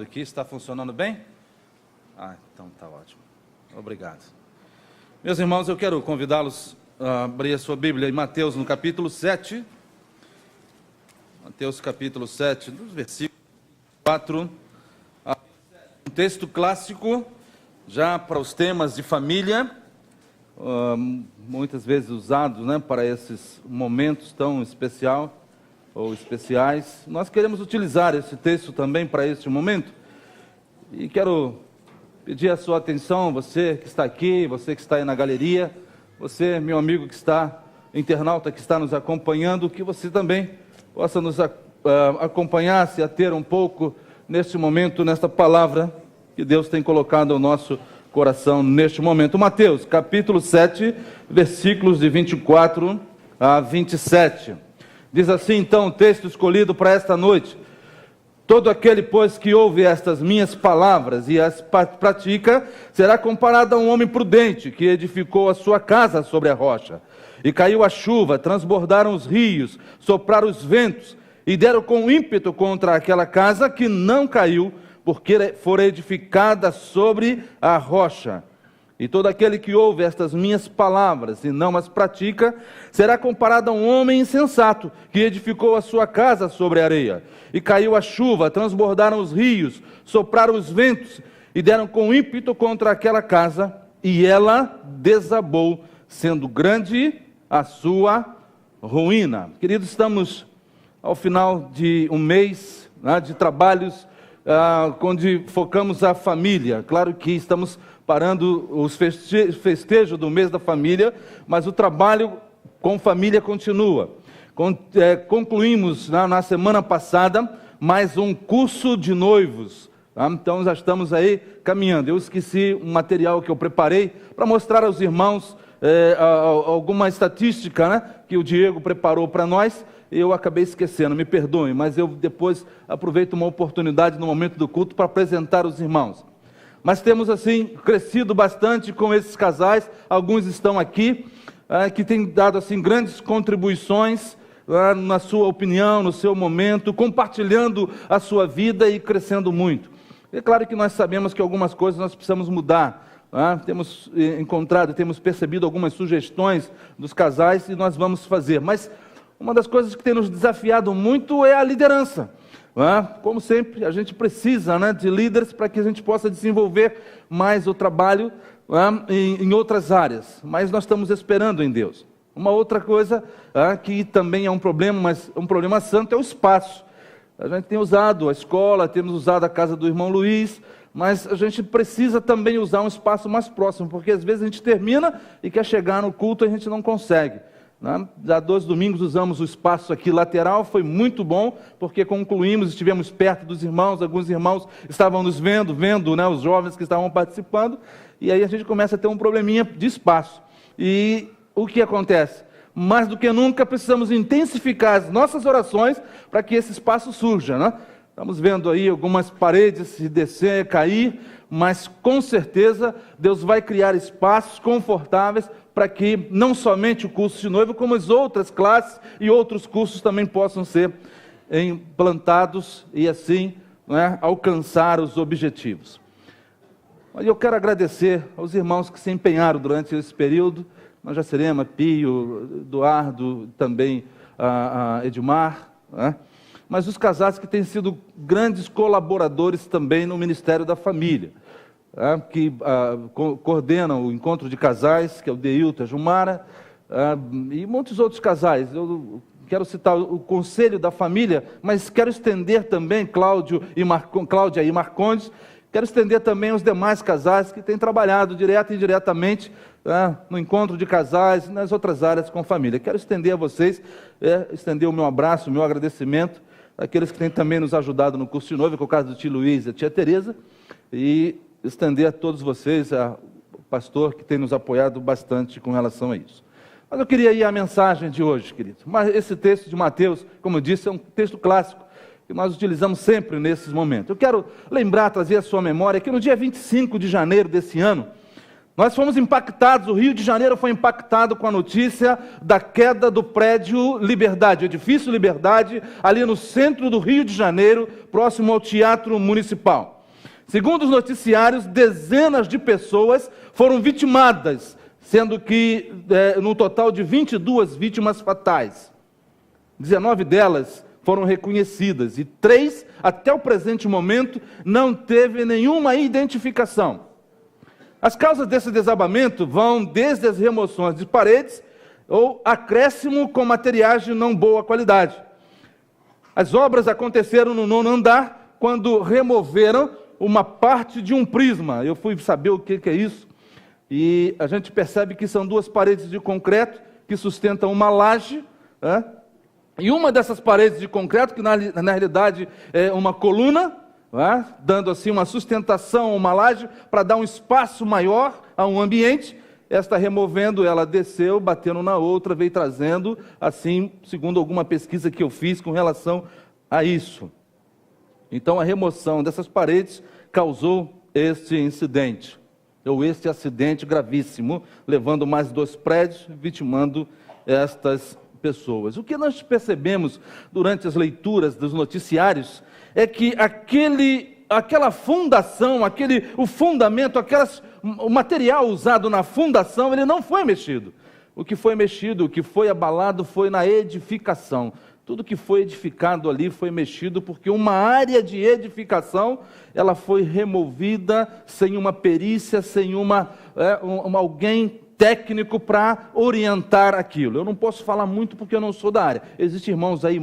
Aqui está funcionando bem? Então tá ótimo. Obrigado. Meus irmãos, eu quero convidá-los a abrir a sua Bíblia em Mateus, no capítulo 7. Mateus, capítulo 7, dos versículos 4 a 7. Um texto clássico, já para os temas de família, muitas vezes usado, para esses momentos tão especiais. Nós queremos utilizar esse texto também para este momento. E quero pedir a sua atenção, você que está aqui, você que está aí na galeria, você, meu amigo que está, internauta que está nos acompanhando, que você também possa nos acompanhar, se ater um pouco neste momento, nesta palavra que Deus tem colocado ao nosso coração neste momento. Mateus, capítulo 7, versículos de 24 a 27. Diz assim, então, o texto escolhido para esta noite: todo aquele, pois, que ouve estas minhas palavras e as pratica, será comparado a um homem prudente, que edificou a sua casa sobre a rocha. E caiu a chuva, transbordaram os rios, sopraram os ventos, e deram com ímpeto contra aquela casa, que não caiu, porque fora edificada sobre a rocha. E todo aquele que ouve estas minhas palavras e não as pratica, será comparado a um homem insensato, que edificou a sua casa sobre a areia. E caiu a chuva, transbordaram os rios, sopraram os ventos, e deram com ímpeto contra aquela casa, e ela desabou, sendo grande a sua ruína. Queridos, estamos ao final de um mês de trabalhos, onde focamos a família. Claro que estamos parando os festejos do mês da família, mas o trabalho com família continua. Concluímos na semana passada mais um curso de noivos, então já estamos aí caminhando. Eu esqueci um material que eu preparei para mostrar aos irmãos alguma estatística que o Diego preparou para nós. Eu acabei esquecendo, me perdoem, mas eu depois aproveito uma oportunidade no momento do culto para apresentar aos irmãos. Mas temos assim crescido bastante com esses casais. Alguns estão aqui que têm dado assim grandes contribuições na sua opinião, no seu momento, compartilhando a sua vida e crescendo muito. É claro que nós sabemos que algumas coisas nós precisamos mudar. Temos encontrado, temos percebido algumas sugestões dos casais e nós vamos fazer. Mas uma das coisas que tem nos desafiado muito é a liderança. Como sempre, a gente precisa de líderes para que a gente possa desenvolver mais o trabalho em outras áreas. Mas nós estamos esperando em Deus. Uma outra coisa que também é um problema, mas um problema santo, é o espaço. A gente tem usado a escola, temos usado a casa do irmão Luiz, mas a gente precisa também usar um espaço mais próximo, porque às vezes a gente termina e quer chegar no culto e a gente não consegue. Já 2 domingos usamos o espaço aqui lateral, foi muito bom, porque concluímos, estivemos perto dos irmãos, alguns irmãos estavam nos vendo os jovens que estavam participando, e aí a gente começa a ter um probleminha de espaço. E o que acontece? Mais do que nunca precisamos intensificar as nossas orações para que esse espaço surja. Estamos vendo aí algumas paredes se descer, cair, mas com certeza Deus vai criar espaços confortáveis para que não somente o curso de noivo, como as outras classes e outros cursos também possam ser implantados e assim alcançar os objetivos. Mas eu quero agradecer aos irmãos que se empenharam durante esse período, nós já seremos, Pio, Eduardo, também a Edmar, mas os casais que têm sido grandes colaboradores também no Ministério da Família, que coordenam o encontro de casais, que é o Deilton, a Jumara, e muitos outros casais. Eu quero citar o Conselho da Família, mas quero estender também Cláudia e Marcondes, quero estender também os demais casais que têm trabalhado direto e indiretamente no encontro de casais e nas outras áreas com família. Quero estender a vocês, estender o meu abraço, o meu agradecimento àqueles que têm também nos ajudado no curso de noiva, que é o caso do tio Luiz e a tia Tereza, e estender a todos vocês, o pastor que tem nos apoiado bastante com relação a isso. Mas eu queria ir à mensagem de hoje, querido. Mas esse texto de Mateus, como eu disse, é um texto clássico, que nós utilizamos sempre nesses momentos. Eu quero trazer à sua memória que no dia 25 de janeiro desse ano, Nós fomos impactados, o Rio de Janeiro foi impactado com a notícia da queda do prédio Liberdade, o edifício Liberdade, ali no centro do Rio de Janeiro, próximo ao Teatro Municipal. Segundo os noticiários, dezenas de pessoas foram vitimadas, sendo que no total de 22 vítimas fatais. 19 delas foram reconhecidas e 3, até o presente momento, não teve nenhuma identificação. As causas desse desabamento vão desde as remoções de paredes ou acréscimo com materiais de não boa qualidade. As obras aconteceram no 9º andar, quando removeram uma parte de um prisma. Eu fui saber o que é isso, e a gente percebe que são 2 paredes de concreto que sustentam uma laje, e uma dessas paredes de concreto, que na realidade é uma coluna, dando assim uma sustentação, uma laje, para dar um espaço maior a um ambiente. Esta removendo, ela desceu, batendo na outra, veio trazendo, assim, segundo alguma pesquisa que eu fiz com relação a isso. Então, a remoção dessas paredes causou este incidente, ou este acidente gravíssimo, levando mais 2 prédios, vitimando estas pessoas. O que nós percebemos durante as leituras dos noticiários é que aquela fundação, o fundamento, o material usado na fundação, ele não foi mexido. O que foi mexido, o que foi abalado foi na edificação. Tudo que foi edificado ali foi mexido, porque uma área de edificação, ela foi removida sem uma perícia, sem alguém técnico para orientar aquilo. Eu não posso falar muito porque eu não sou da área. Existem irmãos aí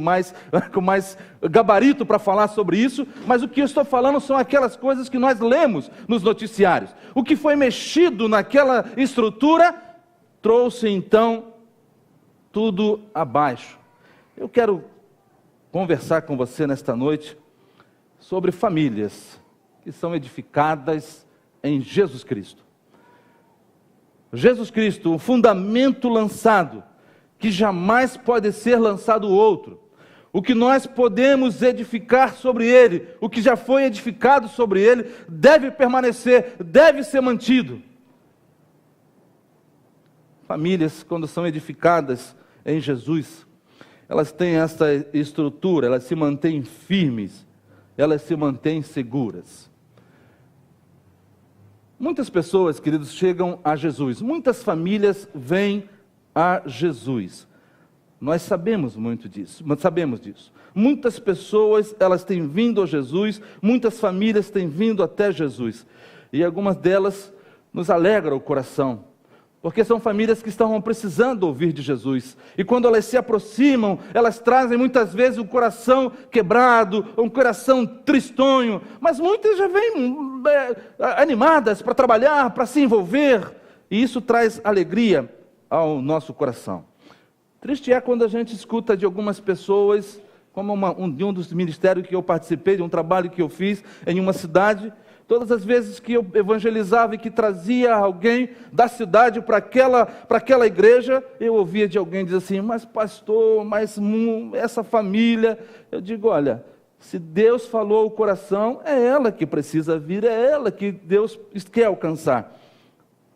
com mais gabarito para falar sobre isso, mas o que eu estou falando são aquelas coisas que nós lemos nos noticiários. O que foi mexido naquela estrutura trouxe então tudo abaixo. Eu quero conversar com você nesta noite sobre famílias que são edificadas em Jesus Cristo. Jesus Cristo, um fundamento lançado, que jamais pode ser lançado outro. O que nós podemos edificar sobre ele, o que já foi edificado sobre ele, deve permanecer, deve ser mantido. Famílias, quando são edificadas em Jesus, elas têm essa estrutura, elas se mantêm firmes, elas se mantêm seguras. Muitas pessoas, queridos, chegam a Jesus. Muitas famílias vêm a Jesus. Nós sabemos muito disso, sabemos disso. Muitas pessoas, elas têm vindo a Jesus, muitas famílias têm vindo até Jesus. E algumas delas nos alegram o coração, porque são famílias que estavam precisando ouvir de Jesus. E quando elas se aproximam, elas trazem muitas vezes um coração quebrado, um coração tristonho, mas muitas já vêm animadas para trabalhar, para se envolver, e isso traz alegria ao nosso coração. Triste é quando a gente escuta de algumas pessoas, como de um dos ministérios que eu participei, de um trabalho que eu fiz em uma cidade. Todas as vezes que eu evangelizava e que trazia alguém da cidade para aquela igreja, eu ouvia de alguém dizer assim: mas pastor, mas essa família. Eu digo: olha, se Deus falou o coração, é ela que precisa vir, é ela que Deus quer alcançar.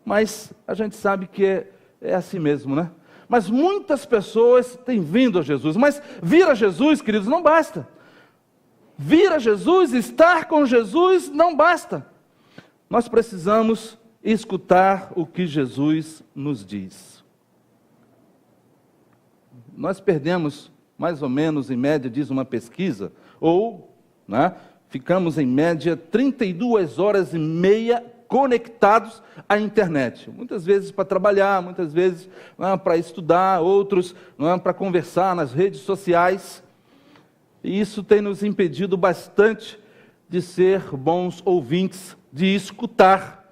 Mas a gente sabe que é assim mesmo, né? Mas muitas pessoas têm vindo a Jesus, mas vir a Jesus, queridos, não basta. Vir a Jesus, estar com Jesus, não basta. Nós precisamos escutar o que Jesus nos diz. Nós perdemos mais ou menos, em média, diz uma pesquisa, ficamos em média 32 horas e meia conectados à internet. Muitas vezes para trabalhar, muitas vezes para estudar, outros para conversar nas redes sociais. E isso tem nos impedido bastante de ser bons ouvintes, de escutar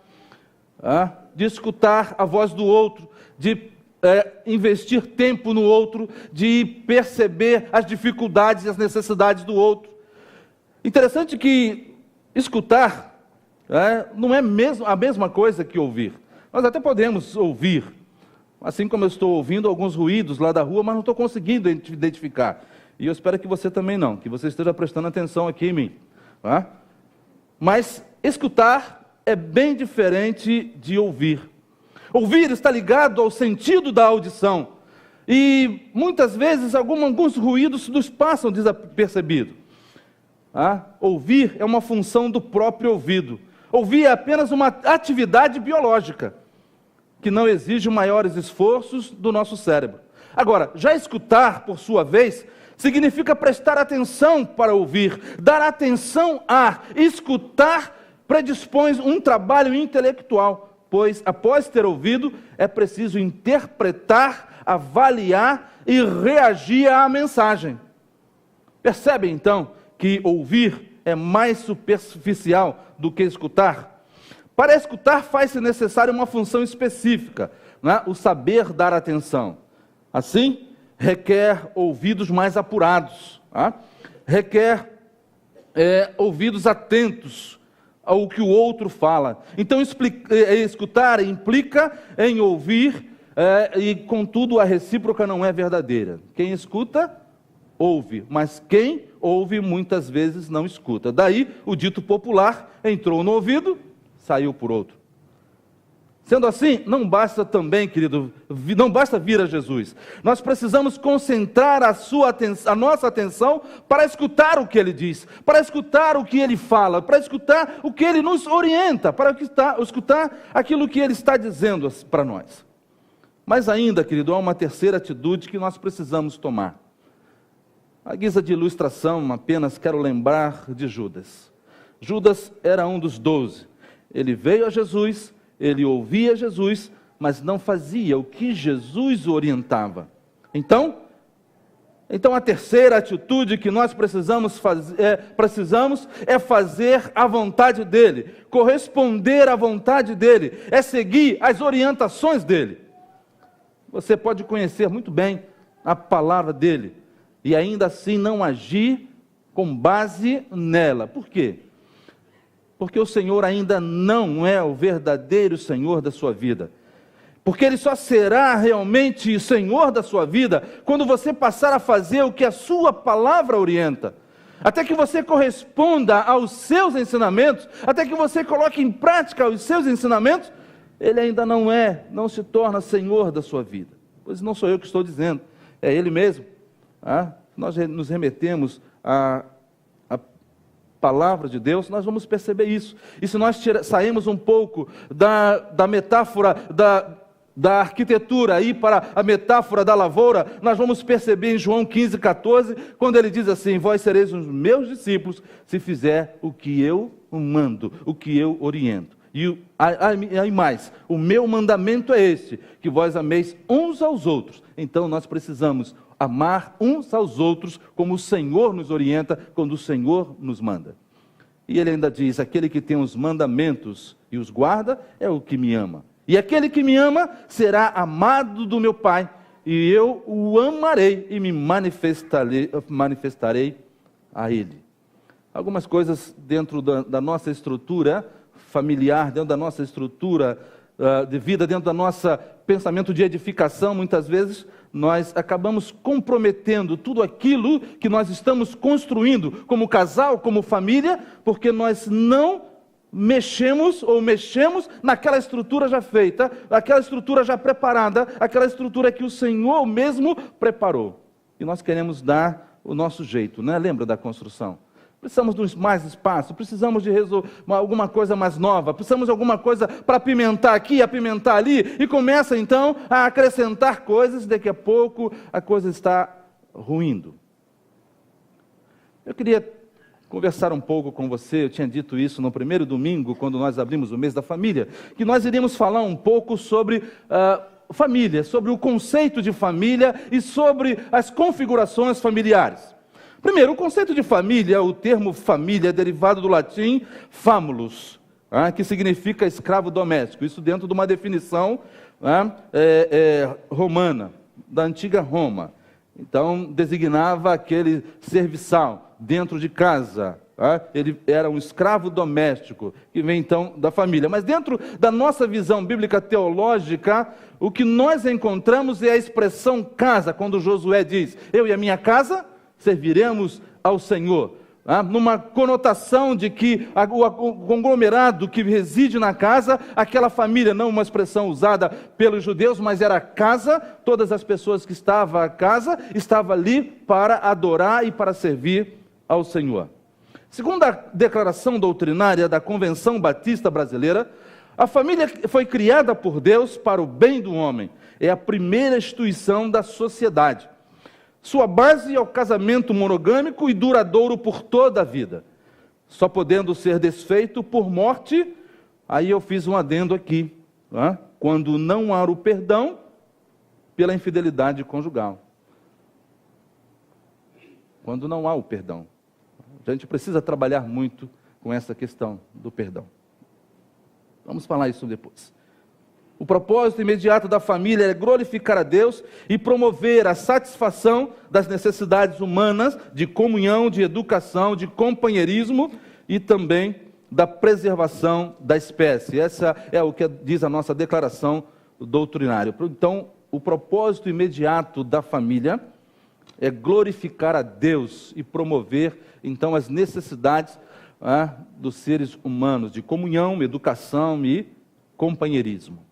a voz do outro, de investir tempo no outro, de perceber as dificuldades e as necessidades do outro. Interessante que escutar não é a mesma coisa que ouvir. Nós até podemos ouvir, assim como eu estou ouvindo alguns ruídos lá da rua, mas não estou conseguindo identificar. E eu espero que você também não, que você esteja prestando atenção aqui em mim. Mas escutar é bem diferente de ouvir. Ouvir está ligado ao sentido da audição. E muitas vezes alguns ruídos nos passam desapercebidos. Ouvir é uma função do próprio ouvido. Ouvir é apenas uma atividade biológica, que não exige maiores esforços do nosso cérebro. Agora, já escutar, por sua vez, significa prestar atenção para ouvir, dar atenção a escutar, predispõe um trabalho intelectual, pois após ter ouvido, é preciso interpretar, avaliar e reagir à mensagem. Percebe então que ouvir é mais superficial do que escutar? Para escutar faz-se necessária uma função específica, o saber dar atenção. Assim, requer ouvidos mais apurados, requer ouvidos atentos ao que o outro fala. Então, escutar implica em ouvir, e contudo a recíproca não é verdadeira. Quem escuta, ouve, mas quem ouve muitas vezes não escuta. Daí o dito popular: entrou no ouvido, saiu por outro. Sendo assim, não basta também, querido, não basta vir a Jesus. Nós precisamos concentrar a nossa atenção para escutar o que Ele diz, para escutar o que Ele fala, para escutar o que Ele nos orienta, para escutar aquilo que Ele está dizendo para nós. Mas ainda, querido, há uma terceira atitude que nós precisamos tomar. À guisa de ilustração, apenas quero lembrar de Judas. Judas era um dos 12. Ele veio a Jesus, ele ouvia Jesus, mas não fazia o que Jesus orientava. Então a terceira atitude que nós precisamos é fazer a vontade dele, corresponder à vontade dele, é seguir as orientações dele. Você pode conhecer muito bem a palavra dele e ainda assim não agir com base nela. Por quê? Porque o Senhor ainda não é o verdadeiro Senhor da sua vida. Porque Ele só será realmente Senhor da sua vida quando você passar a fazer o que a sua palavra orienta. Até que você corresponda aos seus ensinamentos, até que você coloque em prática os seus ensinamentos, Ele ainda não se torna Senhor da sua vida. Pois não sou eu que estou dizendo, é Ele mesmo. Nós nos remetemos à palavra de Deus, nós vamos perceber isso. E se nós sairmos um pouco da metáfora da arquitetura aí para a metáfora da lavoura, nós vamos perceber em João 15,14, quando ele diz assim: vós sereis os meus discípulos se fizer o que eu mando, o que eu oriento. E aí mais, o meu mandamento é este, que vós ameis uns aos outros. Então nós precisamos amar uns aos outros como o Senhor nos orienta, quando o Senhor nos manda. E ele ainda diz: aquele que tem os mandamentos e os guarda é o que me ama. E aquele que me ama será amado do meu Pai, e eu o amarei e me manifestarei a ele. Algumas coisas dentro da nossa estrutura familiar, dentro da nossa estrutura de vida, dentro da nossa pensamento de edificação, muitas vezes nós acabamos comprometendo tudo aquilo que nós estamos construindo como casal, como família, porque nós não mexemos naquela estrutura já feita, aquela estrutura já preparada, aquela estrutura que o Senhor mesmo preparou. E nós queremos dar o nosso jeito, né? Lembra da construção? Precisamos de mais espaço, precisamos de alguma coisa mais nova, precisamos de alguma coisa para apimentar aqui, apimentar ali, e começa então a acrescentar coisas, daqui a pouco a coisa está ruindo. Eu queria conversar um pouco com você, eu tinha dito isso no primeiro domingo, quando nós abrimos o mês da família, que nós iríamos falar um pouco sobre família, sobre o conceito de família e sobre as configurações familiares. Primeiro, o conceito de família, o termo família é derivado do latim famulus, que significa escravo doméstico. Isso dentro de uma definição romana, da antiga Roma. Então, designava aquele serviçal dentro de casa. Ele era um escravo doméstico, que vem então da família. Mas dentro da nossa visão bíblica teológica, o que nós encontramos é a expressão casa, quando Josué diz: eu e a minha casa serviremos ao Senhor. numa conotação de que o conglomerado que reside na casa, aquela família, não uma expressão usada pelos judeus, mas era a casa, todas as pessoas que estavam à casa, estavam ali para adorar e para servir ao Senhor. Segundo a declaração doutrinária da Convenção Batista Brasileira, a família foi criada por Deus para o bem do homem. É a primeira instituição da sociedade. Sua base é o casamento monogâmico e duradouro por toda a vida, só podendo ser desfeito por morte. Aí eu fiz um adendo aqui, quando não há o perdão pela infidelidade conjugal. Quando não há o perdão. A gente precisa trabalhar muito com essa questão do perdão. Vamos falar isso depois. O propósito imediato da família é glorificar a Deus e promover a satisfação das necessidades humanas de comunhão, de educação, de companheirismo e também da preservação da espécie. Essa é o que diz a nossa declaração doutrinária. Então, o propósito imediato da família é glorificar a Deus e promover, então, as necessidades dos seres humanos, de comunhão, educação e companheirismo.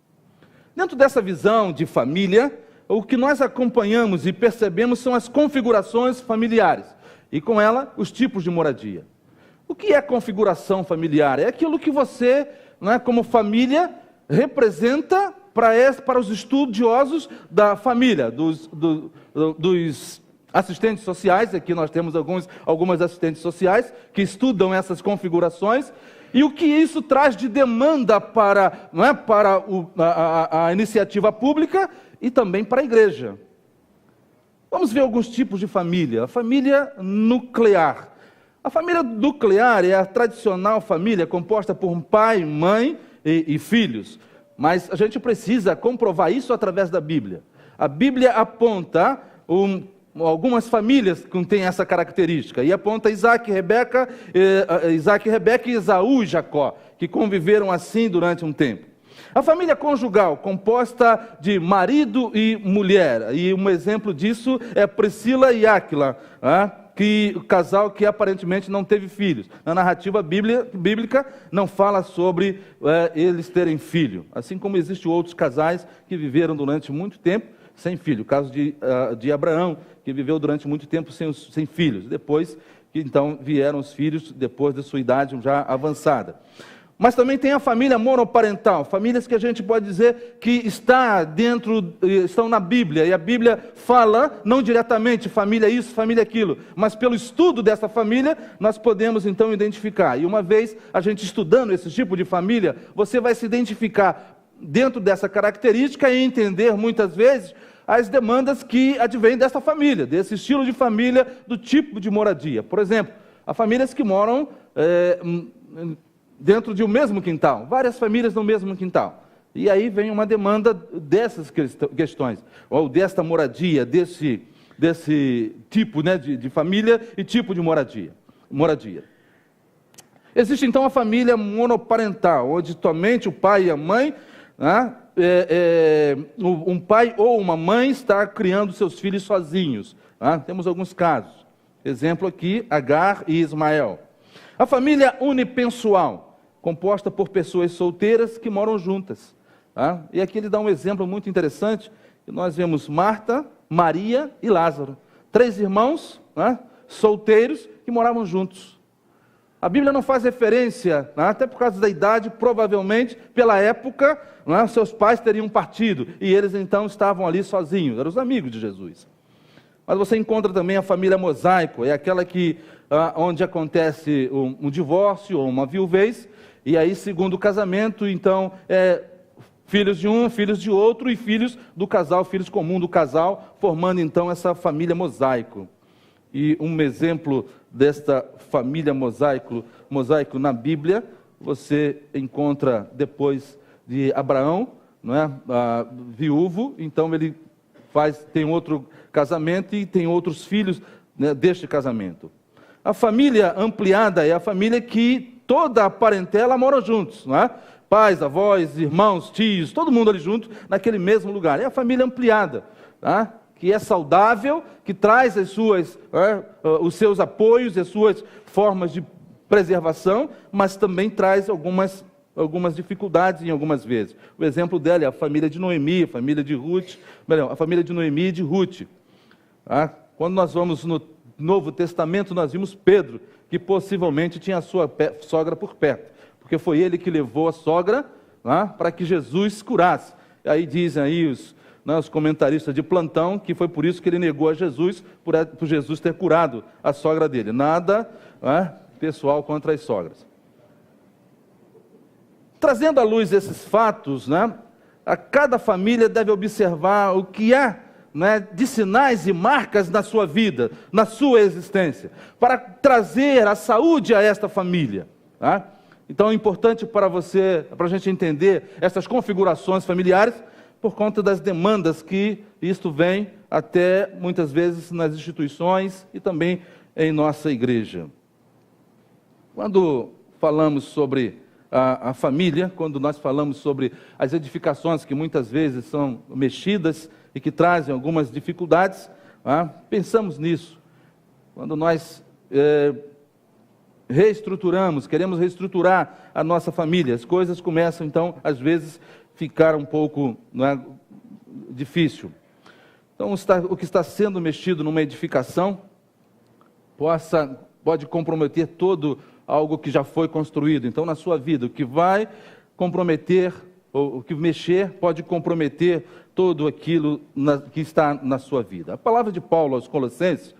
Dentro dessa visão de família, o que nós acompanhamos e percebemos são as configurações familiares, e com ela, os tipos de moradia. O que é configuração familiar? É aquilo que você, como família, representa para os estudiosos da família, dos assistentes sociais. Aqui nós temos algumas assistentes sociais que estudam essas configurações. E o que isso traz de demanda para a iniciativa pública e também para a igreja. Vamos ver alguns tipos de família. A família nuclear. A família nuclear é a tradicional família composta por um pai, mãe e filhos. Mas a gente precisa comprovar isso através da Bíblia. A Bíblia aponta algumas famílias que têm essa característica, e aponta Isaac, Rebeca e Esaú e Jacó, que conviveram assim durante um tempo. A família conjugal, composta de marido e mulher, e um exemplo disso é Priscila e Áquila, o casal que aparentemente não teve filhos. Na narrativa bíblica não fala sobre eles terem filho, assim como existem outros casais que viveram durante muito tempo sem filho. O caso de Abraão, que viveu durante muito tempo sem filhos. Depois, então, vieram os filhos depois da sua idade já avançada. Mas também tem a família monoparental, famílias que a gente pode dizer que estão na Bíblia, e a Bíblia fala, não diretamente, família isso, família aquilo, mas pelo estudo dessa família, nós podemos então identificar. E uma vez a gente estudando esse tipo de família, você vai se identificar dentro dessa característica e entender muitas vezes as demandas que advêm dessa família, desse estilo de família, do tipo de moradia. Por exemplo, há famílias que moram dentro de um mesmo quintal, várias famílias no mesmo quintal. E aí vem uma demanda dessas questões, ou desta moradia, desse tipo de família e tipo de moradia. Existe então a família monoparental, onde somente o pai e a mãe, um pai ou uma mãe está criando seus filhos sozinhos. Temos alguns casos. Exemplo aqui, Agar e Ismael. A família unipessoal, composta por pessoas solteiras que moram juntas. E aqui ele dá um exemplo muito interessante, que nós vemos Marta, Maria e Lázaro. 3 irmãos solteiros que moravam juntos. A Bíblia não faz referência, até por causa da idade, provavelmente, pela época, seus pais teriam partido, e eles então estavam ali sozinhos, eram os amigos de Jesus. Mas você encontra também a família mosaico, é aquela onde acontece um divórcio ou uma viuvez, e aí, segundo o casamento, então, filhos de um, filhos de outro, e filhos do casal, filhos comuns do casal, formando então essa família mosaico. E um exemplo desta família mosaico na Bíblia, você encontra depois de Abraão, viúvo, então ele tem outro casamento e tem outros filhos deste casamento. A família ampliada é a família que toda a parentela mora juntos, pais, avós, irmãos, tios, todo mundo ali junto naquele mesmo lugar. É a família ampliada, que é saudável, que traz os seus apoios, as suas formas de preservação, mas também traz algumas dificuldades em algumas vezes. O exemplo dela é a família de Noemi, a família de Ruth, a família de Noemi e de Ruth. Quando nós vamos no Novo Testamento, nós vimos Pedro, que possivelmente tinha a sua sogra por perto, porque foi ele que levou a sogra para que Jesus curasse. Aí dizem aí os comentaristas de plantão que foi por isso que ele negou a Jesus, por Jesus ter curado a sogra dele. Nada pessoal contra as sogras. Trazendo à luz esses fatos, a cada família deve observar o que há de sinais e marcas na sua vida, na sua existência, para trazer a saúde a esta família. Então é importante para a gente entender essas configurações familiares, por conta das demandas que isto vem até, muitas vezes, nas instituições e também em nossa igreja. Quando falamos sobre a família, quando nós falamos sobre as edificações que muitas vezes são mexidas e que trazem algumas dificuldades, pensamos nisso. Quando nós queremos reestruturar a nossa família, as coisas começam então, às vezes, ficar um pouco difícil. Então, o que está sendo mexido numa edificação pode comprometer todo algo que já foi construído. Então, na sua vida, o que vai comprometer, ou o que mexer, pode comprometer tudo aquilo que está na sua vida. A palavra de Paulo aos Colossenses,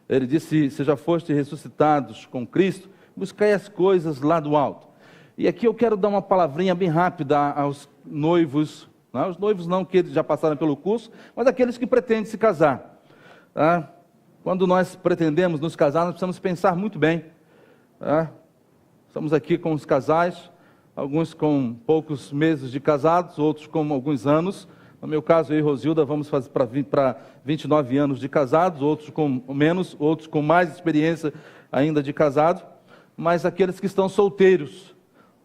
ele disse: se já fostes ressuscitados com Cristo, buscai as coisas lá do alto. E aqui eu quero dar uma palavrinha bem rápida aos noivos, os noivos não que já passaram pelo curso, mas aqueles que pretendem se casar. Quando nós pretendemos nos casar, nós precisamos pensar muito bem. Estamos aqui com os casais, alguns com poucos meses de casados, outros com alguns anos. No meu caso, eu e Rosilda vamos fazer para 29 anos de casados, outros com menos, outros com mais experiência ainda de casado, mas aqueles que estão solteiros.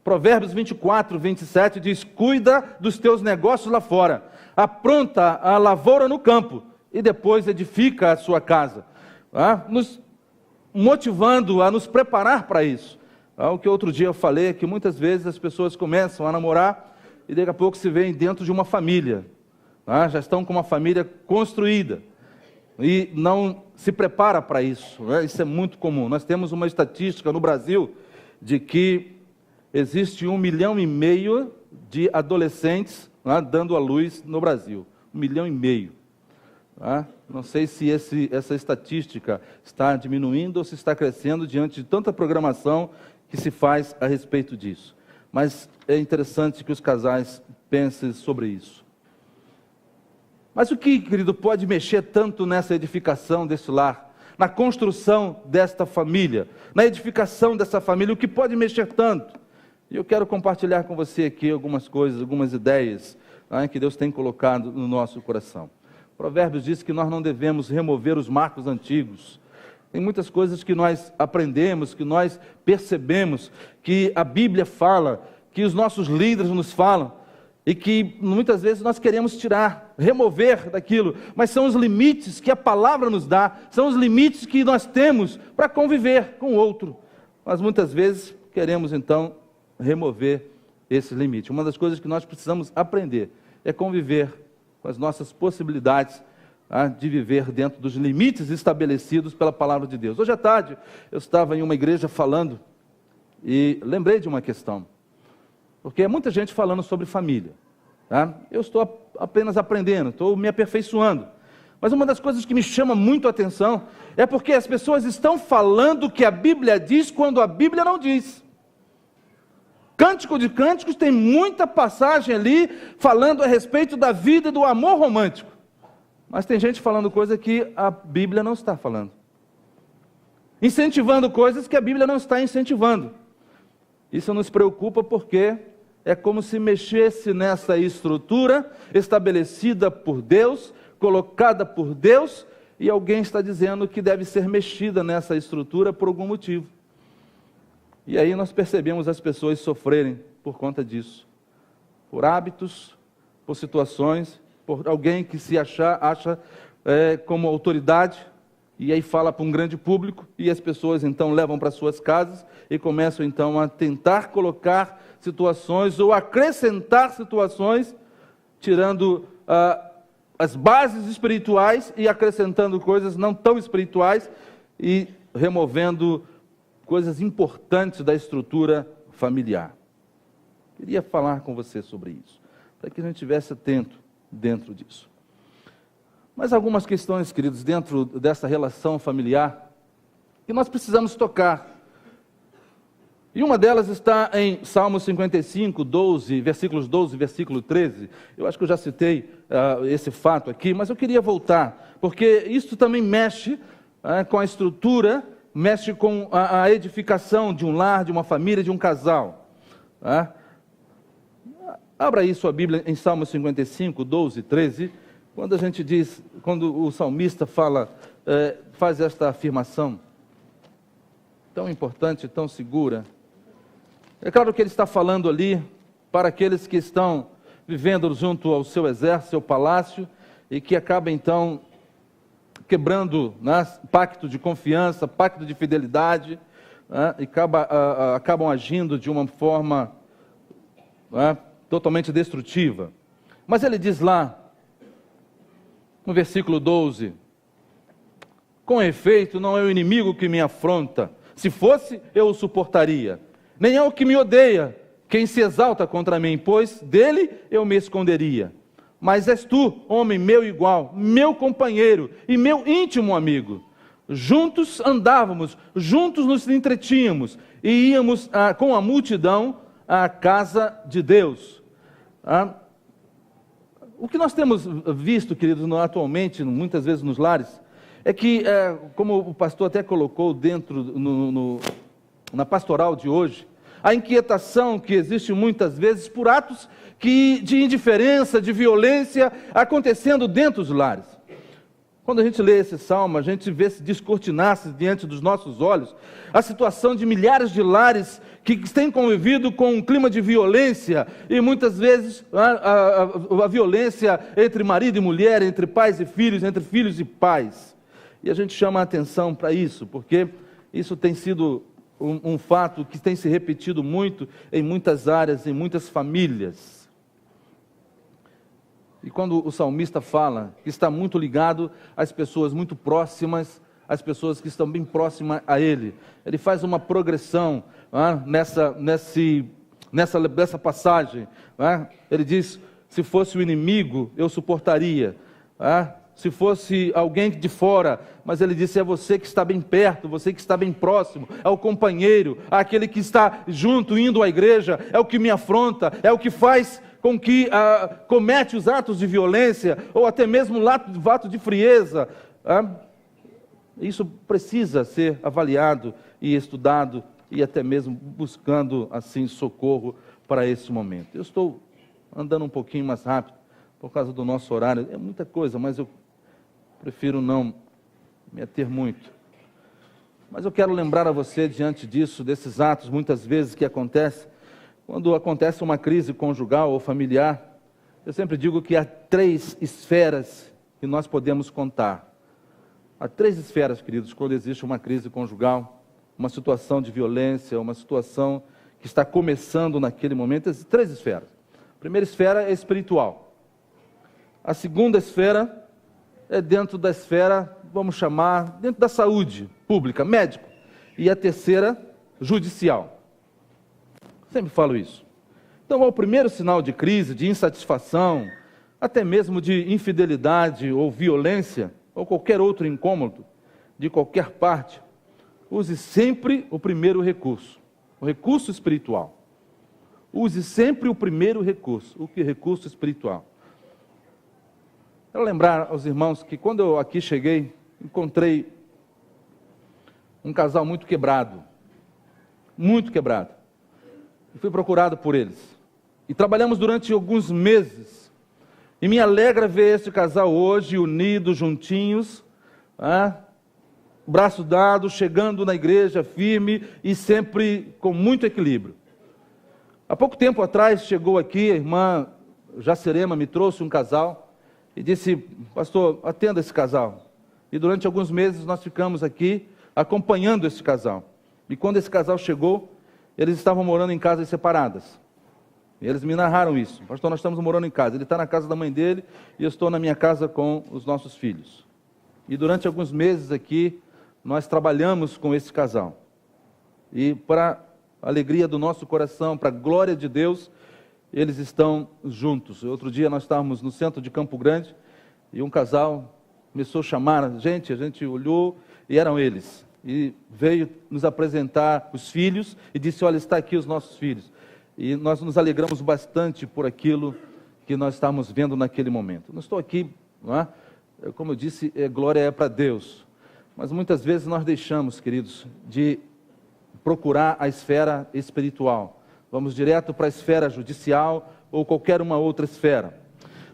Provérbios 24, 27 diz: cuida dos teus negócios lá fora, apronta a lavoura no campo e depois edifica a sua casa. Nos motivando a nos preparar para isso. O que outro dia eu falei é que muitas vezes as pessoas começam a namorar e daqui a pouco se veem dentro de uma família. Já estão com uma família construída e não se prepara para isso. Isso é muito comum. Nós temos uma estatística no Brasil de que existe 1,5 milhão de adolescentes dando à luz no Brasil. 1,5 milhão. Não sei se essa estatística está diminuindo ou se está crescendo diante de tanta programação que se faz a respeito disso. Mas é interessante que os casais pensem sobre isso. Mas o que, querido, pode mexer tanto nessa edificação desse lar, na construção desta família, na edificação dessa família, o que pode mexer tanto? E eu quero compartilhar com você aqui algumas coisas, algumas ideias que Deus tem colocado no nosso coração. Provérbios diz que nós não devemos remover os marcos antigos. Tem muitas coisas que nós aprendemos, que nós percebemos, que a Bíblia fala, que os nossos líderes nos falam, e que muitas vezes nós queremos tirar, remover daquilo, mas são os limites que a palavra nos dá, são os limites que nós temos para conviver com o outro. Mas muitas vezes queremos então remover esse limite. Uma das coisas que nós precisamos aprender é conviver com as nossas possibilidades de viver dentro dos limites estabelecidos pela palavra de Deus. Hoje à tarde eu estava em uma igreja falando e lembrei de uma questão, porque é muita gente falando sobre família. Eu estou apenas aprendendo, estou me aperfeiçoando. Mas uma das coisas que me chama muito a atenção é porque as pessoas estão falando o que a Bíblia diz quando a Bíblia não diz. Cântico de Cânticos tem muita passagem ali falando a respeito da vida e do amor romântico. Mas tem gente falando coisa que a Bíblia não está falando. Incentivando coisas que a Bíblia não está incentivando. Isso nos preocupa porque é como se mexesse nessa estrutura estabelecida por Deus, colocada por Deus, e alguém está dizendo que deve ser mexida nessa estrutura por algum motivo. E aí nós percebemos as pessoas sofrerem por conta disso. Por hábitos, por situações, por alguém que se acha como autoridade, e aí fala para um grande público, e as pessoas então levam para suas casas e começam então a tentar colocar situações ou acrescentar situações, tirando as bases espirituais e acrescentando coisas não tão espirituais e removendo coisas importantes da estrutura familiar. Queria falar com você sobre isso, para que a gente estivesse atento dentro disso. Mas algumas questões, queridos, dentro dessa relação familiar, que nós precisamos tocar. E uma delas está em Salmo 55, 12, versículos 12 e versículo 13. Eu acho que eu já citei esse fato aqui, mas eu queria voltar, porque isso também mexe com a estrutura, mexe com a edificação de um lar, de uma família, de um casal. Abra aí sua Bíblia em Salmo 55, 12 e 13, quando a gente diz, quando o salmista faz esta afirmação, tão importante, tão segura. É claro que ele está falando ali para aqueles que estão vivendo junto ao seu exército, seu palácio, e que acabam então quebrando pacto de confiança, pacto de fidelidade, e acabam agindo de uma forma totalmente destrutiva. Mas ele diz lá, no versículo 12, com efeito, não é o inimigo que me afronta, se fosse, eu o suportaria. Nem é o que me odeia, quem se exalta contra mim, pois dele eu me esconderia. Mas és tu, homem meu igual, meu companheiro e meu íntimo amigo. Juntos andávamos, juntos nos entretínhamos e íamos com a multidão à casa de Deus. O que nós temos visto, queridos, atualmente, muitas vezes nos lares, é que, como o pastor até colocou dentro, na pastoral de hoje, a inquietação que existe muitas vezes por atos de indiferença, de violência, acontecendo dentro dos lares. Quando a gente lê esse salmo, a gente vê se descortinar-se diante dos nossos olhos a situação de milhares de lares que têm convivido com um clima de violência, e muitas vezes a violência entre marido e mulher, entre pais e filhos, entre filhos e pais. E a gente chama a atenção para isso, porque isso tem sido um fato que tem se repetido muito em muitas áreas, em muitas famílias. E quando o salmista fala que está muito ligado às pessoas muito próximas, às pessoas que estão bem próximas a ele, ele faz uma progressão nessa passagem. Ele diz, se fosse o inimigo, eu suportaria. Se fosse alguém de fora, mas ele disse, é você que está bem perto, você que está bem próximo, é o companheiro, aquele que está junto, indo à igreja, é o que me afronta, é o que faz com que comete os atos de violência, ou até mesmo o ato de frieza. Isso precisa ser avaliado e estudado, e até mesmo buscando assim socorro para esse momento. Eu estou andando um pouquinho mais rápido, por causa do nosso horário, é muita coisa, mas eu prefiro não me ater muito. Mas eu quero lembrar a você, diante disso, desses atos, muitas vezes que acontecem, quando acontece uma crise conjugal ou familiar, eu sempre digo que há 3 esferas que nós podemos contar. Há 3 esferas, queridos, quando existe uma crise conjugal, uma situação de violência, uma situação que está começando naquele momento, as 3 esferas. A primeira esfera é espiritual. A segunda esfera é dentro da esfera, vamos chamar, dentro da saúde pública, médico. E a terceira, judicial. Sempre falo isso. Então, o primeiro sinal de crise, de insatisfação, até mesmo de infidelidade ou violência, ou qualquer outro incômodo, de qualquer parte, use sempre o primeiro recurso, o recurso espiritual. Use sempre o primeiro recurso, o recurso espiritual. Quero lembrar aos irmãos que quando eu aqui cheguei, encontrei um casal muito quebrado. E fui procurado por eles. E trabalhamos durante alguns meses. E me alegra ver este casal hoje, unidos, juntinhos, braço dado, chegando na igreja firme e sempre com muito equilíbrio. Há pouco tempo atrás chegou aqui, a irmã Jacerema me trouxe um casal e disse: pastor, atenda esse casal. E durante alguns meses nós ficamos aqui acompanhando esse casal. E quando esse casal chegou, eles estavam morando em casas separadas. E eles me narraram isso: pastor, nós estamos morando em casa. Ele está na casa da mãe dele e eu estou na minha casa com os nossos filhos. E durante alguns meses aqui, nós trabalhamos com esse casal. E para a alegria do nosso coração, para a glória de Deus, eles estão juntos. Outro dia nós estávamos no centro de Campo Grande e um casal começou a chamar a gente olhou e eram eles. E veio nos apresentar os filhos e disse: olha, está aqui os nossos filhos. E nós nos alegramos bastante por aquilo que nós estávamos vendo naquele momento. Não estou aqui, não é? Como eu disse, glória é para Deus. Mas muitas vezes nós deixamos, queridos, de procurar a esfera espiritual. Vamos direto para a esfera judicial ou qualquer uma outra esfera.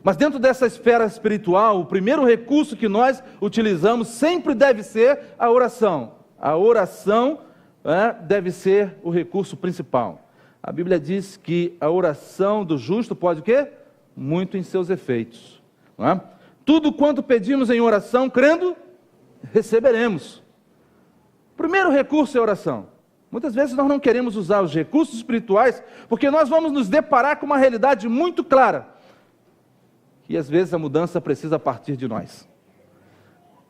Mas dentro dessa esfera espiritual, o primeiro recurso que nós utilizamos sempre deve ser a oração. A oração deve ser o recurso principal. A Bíblia diz que a oração do justo pode o quê? Muito em seus efeitos. Não é? Tudo quanto pedimos em oração, crendo, receberemos. O primeiro recurso é a oração. Muitas vezes nós não queremos usar os recursos espirituais, porque nós vamos nos deparar com uma realidade muito clara. E às vezes a mudança precisa partir de nós.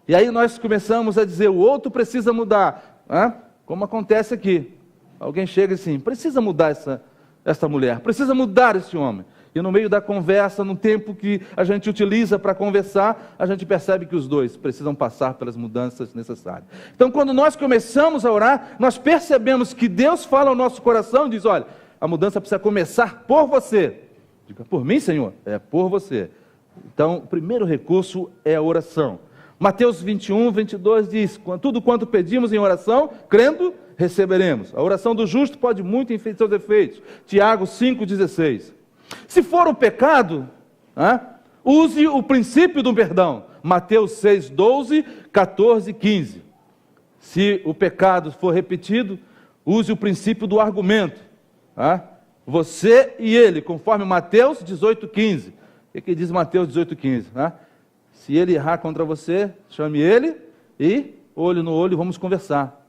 E aí nós começamos a dizer: o outro precisa mudar. Como acontece aqui. Alguém chega assim: precisa mudar essa mulher, precisa mudar esse homem. E no meio da conversa, no tempo que a gente utiliza para conversar, a gente percebe que os dois precisam passar pelas mudanças necessárias. Então, quando nós começamos a orar, nós percebemos que Deus fala ao nosso coração e diz: olha, a mudança precisa começar por você. Diga: por mim, Senhor? É por você. Então, o primeiro recurso é a oração. Mateus 21, 22 diz: tudo quanto pedimos em oração, crendo, receberemos. A oração do justo pode muito em seus efeitos. Tiago 5,16. Se for o pecado, use o princípio do perdão. Mateus 6, 12, 14, 15. Se o pecado for repetido, use o princípio do argumento. Você e ele, conforme Mateus 18, 15. O que diz Mateus 18, 15? Se ele errar contra você, chame ele e, olho no olho, vamos conversar.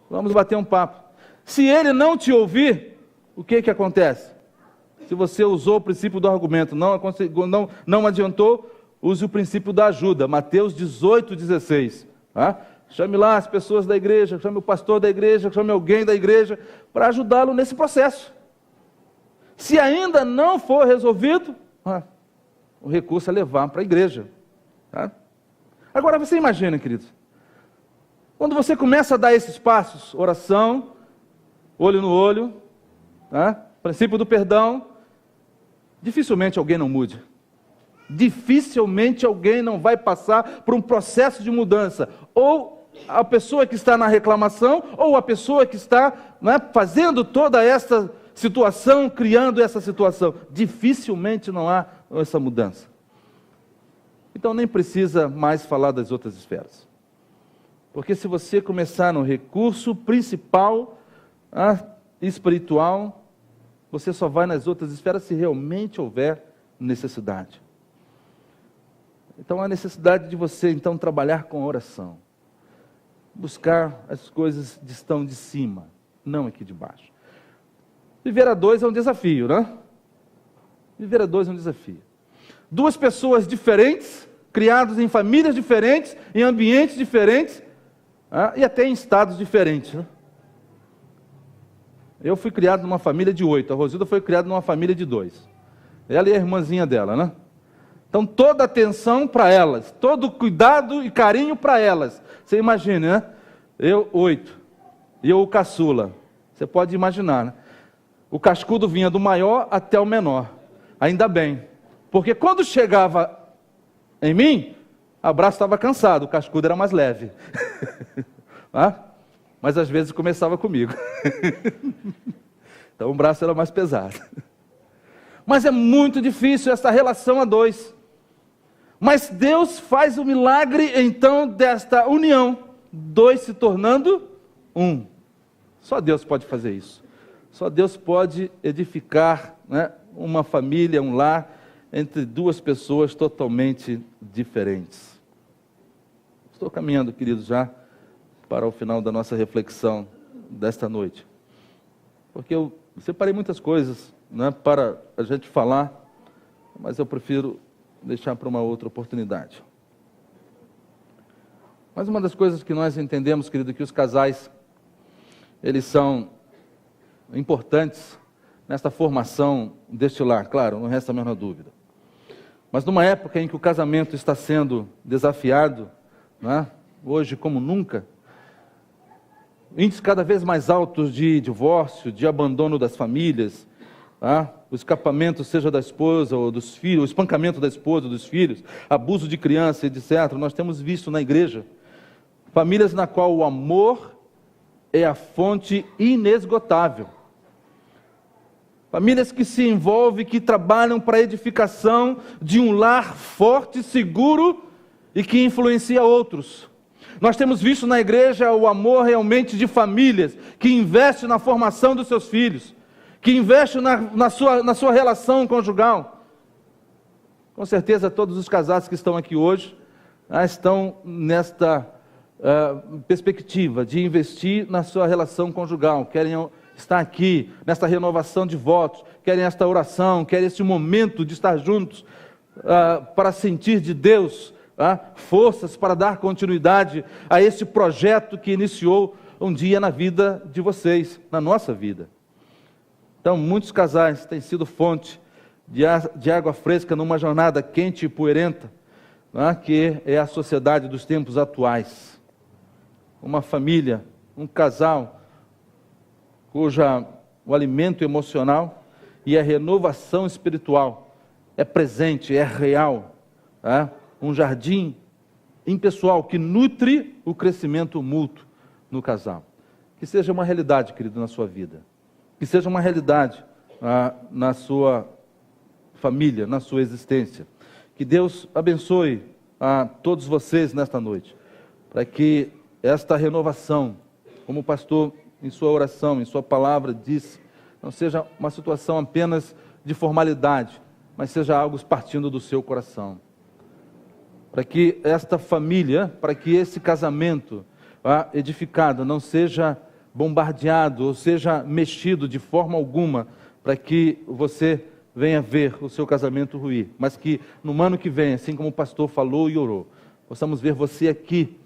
Vamos bater um papo. Se ele não te ouvir, o que acontece? Se você usou o princípio do argumento, não adiantou, use o princípio da ajuda. Mateus 18, 16. Chame lá as pessoas da igreja, chame o pastor da igreja, chame alguém da igreja, para ajudá-lo nesse processo. Se ainda não for resolvido, o recurso é levar para a igreja. Agora você imagina, queridos, quando você começa a dar esses passos, oração, olho no olho, princípio do perdão, dificilmente alguém não mude. Dificilmente alguém não vai passar por um processo de mudança. Ou a pessoa que está na reclamação, ou a pessoa que está fazendo toda essa situação, criando essa situação. Dificilmente não há essa mudança. Então nem precisa mais falar das outras esferas. Porque se você começar no recurso principal, espiritual, você só vai nas outras esferas se realmente houver necessidade. Então há necessidade de você então trabalhar com a oração. Buscar as coisas que estão de cima, não aqui de baixo. Viver a dois é um desafio, né? Viver a dois é um desafio. Duas pessoas diferentes, criadas em famílias diferentes, em ambientes diferentes, e até em estados diferentes, né? Eu fui criado numa família de 8, a Rosilda foi criada numa família de 2. Ela e a irmãzinha dela, né? Então toda atenção para elas, todo cuidado e carinho para elas. Você imagina, né? Eu 8, e eu o caçula. Você pode imaginar, né? O cascudo vinha do maior até o menor. Ainda bem, porque quando chegava em mim, o braço estava cansado, o cascudo era mais leve. Mas às vezes começava comigo. Então o braço era mais pesado. Mas é muito difícil essa relação a dois. Mas Deus faz o milagre então desta união, dois se tornando um. Só Deus pode fazer isso. Só Deus pode edificar uma família, um lar, entre duas pessoas totalmente diferentes. Estou caminhando, queridos, já para o final da nossa reflexão desta noite, porque eu separei muitas coisas, né, para a gente falar, mas eu prefiro deixar para uma outra oportunidade. Mas uma das coisas que nós entendemos, querido, que os casais, eles são importantes nesta formação deste lar, claro, não resta a menor dúvida. Mas numa época em que o casamento está sendo desafiado, né, hoje como nunca, índices cada vez mais altos de divórcio, de abandono das famílias, tá? O escapamento seja da esposa ou dos filhos, o espancamento da esposa ou dos filhos, abuso de criança, etc. Nós temos visto na igreja famílias na qual o amor é a fonte inesgotável. Famílias que se envolvem, que trabalham para a edificação de um lar forte, seguro e que influencia outros. Nós temos visto na igreja o amor realmente de famílias que investem na formação dos seus filhos, que investem na sua relação conjugal. Com certeza todos os casais que estão aqui hoje estão nesta perspectiva de investir na sua relação conjugal, querem estar aqui nesta renovação de votos, querem esta oração, querem este momento de estar juntos para sentir de Deus forças para dar continuidade a este projeto que iniciou um dia na vida de vocês, na nossa vida. Então, muitos casais têm sido fonte de água fresca numa jornada quente e poeirenta, que é a sociedade dos tempos atuais. Uma família, um casal, o alimento emocional e a renovação espiritual é presente, é real, um jardim impessoal que nutre o crescimento mútuo no casal. Que seja uma realidade, querido, na sua vida. Que seja uma realidade na sua família, na sua existência. Que Deus abençoe a todos vocês nesta noite, para que esta renovação, como o pastor em sua oração, em sua palavra disse, não seja uma situação apenas de formalidade, mas seja algo partindo do seu coração. Para que esta família, para que esse casamento edificado não seja bombardeado, ou seja mexido de forma alguma, para que você venha ver o seu casamento ruir, mas que no ano que vem, assim como o pastor falou e orou, possamos ver você aqui,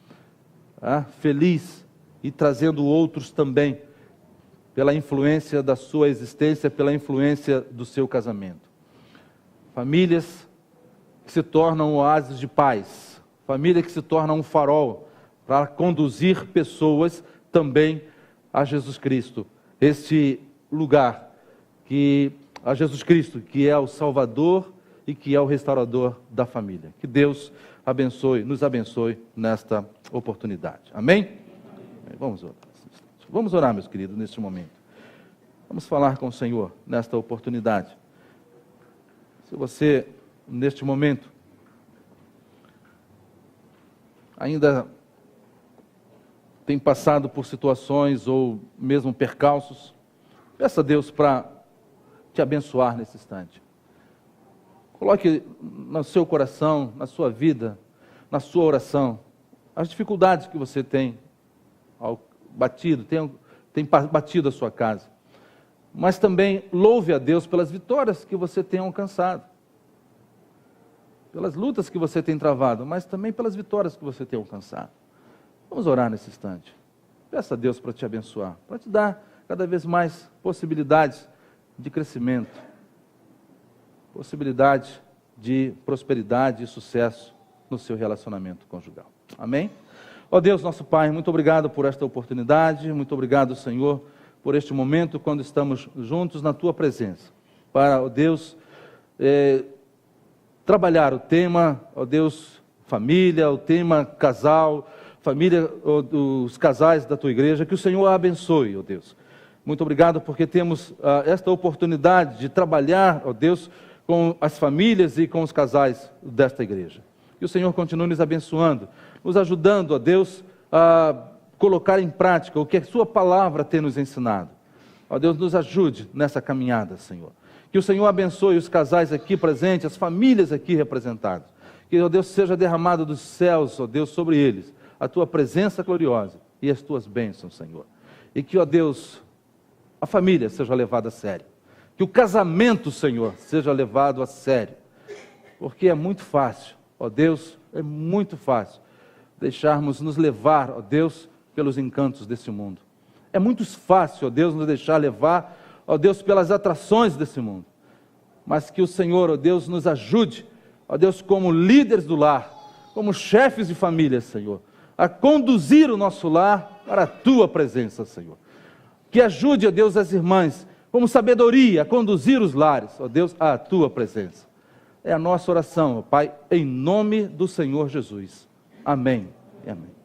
feliz e trazendo outros também, pela influência da sua existência, pela influência do seu casamento. Famílias que se tornam oásis de paz, família que se torna um farol para conduzir pessoas também a Jesus Cristo, este lugar a Jesus Cristo, que é o Salvador e que é o restaurador da família. Que Deus nos abençoe nesta oportunidade. Amém? Vamos orar, meus queridos, neste momento. Vamos falar com o Senhor nesta oportunidade. Se você, neste momento, ainda tem passado por situações ou mesmo percalços, peça a Deus para te abençoar nesse instante. Coloque no seu coração, na sua vida, na sua oração, as dificuldades que você tem tem batido a sua casa. Mas também louve a Deus pelas vitórias que você tem alcançado, pelas lutas que você tem travado, mas também pelas vitórias que você tem alcançado. Vamos orar nesse instante. Peça a Deus para te abençoar, para te dar cada vez mais possibilidades de crescimento, possibilidade de prosperidade e sucesso no seu relacionamento conjugal. Amém? Ó Deus, nosso Pai, muito obrigado por esta oportunidade, muito obrigado, Senhor, por este momento quando estamos juntos na Tua presença, para, ó Deus, trabalhar o tema, ó Deus, família, o tema casal, família, os casais da Tua igreja, que o Senhor a abençoe, ó Deus. Muito obrigado porque temos esta oportunidade de trabalhar, ó Deus, com as famílias e com os casais desta igreja. Que o Senhor continue nos abençoando, nos ajudando, ó Deus, a colocar em prática o que a Sua palavra tem nos ensinado. Ó Deus, nos ajude nessa caminhada, Senhor. Que o Senhor abençoe os casais aqui presentes, as famílias aqui representadas. Que, ó Deus, seja derramado dos céus, ó Deus, sobre eles, a tua presença gloriosa e as tuas bênçãos, Senhor. E que, ó Deus, a família seja levada a sério. Que o casamento, Senhor, seja levado a sério. Porque é muito fácil, ó Deus, é muito fácil deixarmos nos levar, ó Deus, pelos encantos desse mundo. É muito fácil, ó Deus, nos deixar levar, ó Deus, pelas atrações desse mundo. Mas que o Senhor, ó Deus, nos ajude, ó Deus, como líderes do lar, como chefes de família, Senhor, a conduzir o nosso lar para a Tua presença, Senhor. Que ajude, ó Deus, as irmãs, como sabedoria, a conduzir os lares, ó Deus, à Tua presença. É a nossa oração, ó Pai, em nome do Senhor Jesus. Amém e amém.